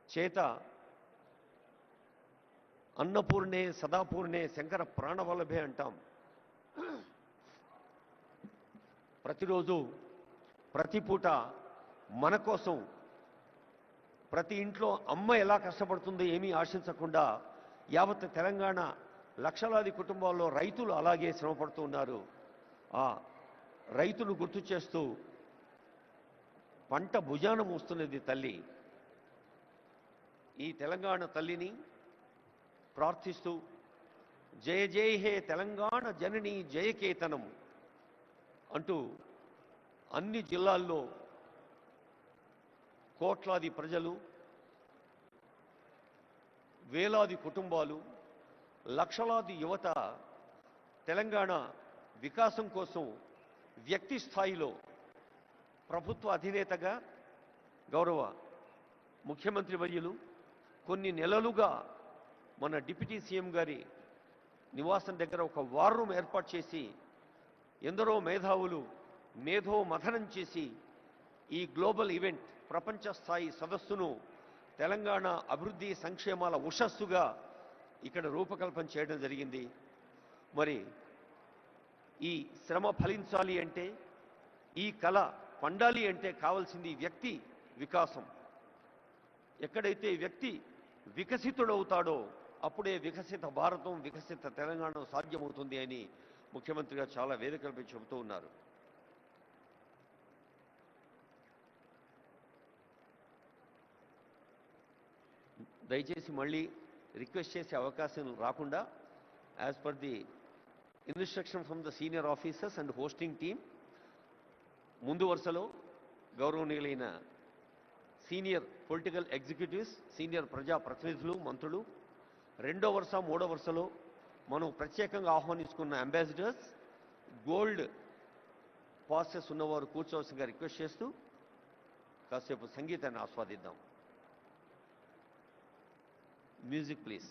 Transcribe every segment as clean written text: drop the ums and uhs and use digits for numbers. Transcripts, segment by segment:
చేత అన్నపూర్ణే సదాపూర్ణే శంకర ప్రాణవల్లభే అంటాం. ప్రతిరోజు ప్రతి పూట మన కోసం ప్రతి ఇంట్లో అమ్మ ఎలా కష్టపడుతుందో ఏమీ ఆశించకుండా యావత్ తెలంగాణ లక్షలాది కుటుంబాల్లో రైతులు అలాగే శ్రమపడుతూ ఉన్నారు. ఆ రైతును గుర్తు చేస్తూ పంట భుజాన మోస్తున్నది తల్లి. ఈ తెలంగాణ తల్లిని ప్రార్థిస్తూ జయ జయ హే తెలంగాణ జనని జయకేతనం అంటూ అన్ని జిల్లాల్లో కోట్లాది ప్రజలు, వేలాది కుటుంబాలు, లక్షలాది యువత తెలంగాణ వికాసం కోసం వ్యక్తి స్థాయిలో ప్రభుత్వ అధినేతగా గౌరవ ముఖ్యమంత్రి వర్యులు కొన్ని నెలలుగా మన డిప్యూటీ సీఎం గారి నివాసం దగ్గర ఒక వార్ రూమ్ ఏర్పాటు చేసి ఎందరో మేధావులు మేధో మథనం చేసి ఈ గ్లోబల్ ఈవెంట్ ప్రపంచ స్థాయి సదస్సును తెలంగాణ అభివృద్ధి సంక్షేమాల ఉషస్సుగా ఇక్కడ రూపకల్పన చేయడం జరిగింది. మరి ఈ శ్రమ ఫలించాలి అంటే, ఈ కళ పండాలి అంటే కావాల్సింది వ్యక్తి వికాసం. ఎక్కడైతే వ్యక్తి వికసితుడవుతాడో అప్పుడే వికసిత భారతం, వికసిత తెలంగాణ సాధ్యమవుతుంది అని ముఖ్యమంత్రిగా చాలా వేదికలపై చెబుతూ ఉన్నారు. దయచేసి మళ్ళీ రిక్వెస్ట్ చేసే అవకాశం రాకుండా as per the instruction from the senior officers and hosting team ముందు వరుసలో గౌరవనీయులైన సీనియర్ పొలిటికల్ ఎగ్జిక్యూటివ్స్, సీనియర్ ప్రజా ప్రతినిధులు, మంత్రులు, రెండో వరుస మూడో వరుసలో మనం ప్రత్యేకంగా ఆహ్వానించుకున్న అంబాసిడర్స్, గోల్డ్ పాసెస్ ఉన్నవారు కూర్చోవలసిందిగా రిక్వెస్ట్ చేస్తూ కాసేపు సంగీతాన్ని ఆస్వాదిద్దాం. Music please.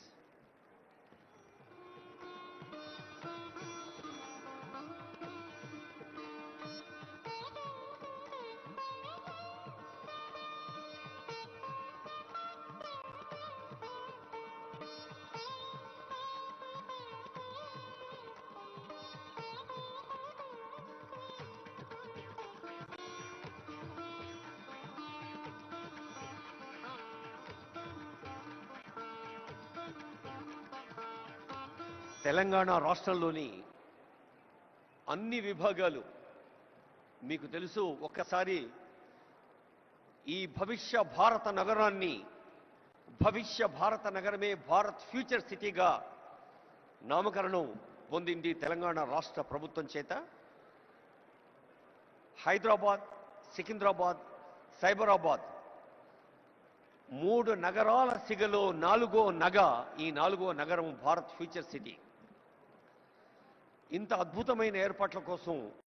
తెలంగాణ రాష్ట్రంలోని అన్ని విభాగాలు మీకు తెలుసు. ఒక్కసారి ఈ భవిష్య భారత నగరాన్ని, భవిష్య భారత నగరమే భారత్ ఫ్యూచర్ సిటీగా నామకరణం పొందింది తెలంగాణ రాష్ట్ర ప్రభుత్వం చేత. హైదరాబాద్, సికింద్రాబాద్, సైబరాబాద్ 3 నగరాల సిగలో 4వ నగ, ఈ 4వ నగరం భారత్ ఫ్యూచర్ సిటీ. ఇంత అద్భుతమైన ఏర్పాట్ల కోసం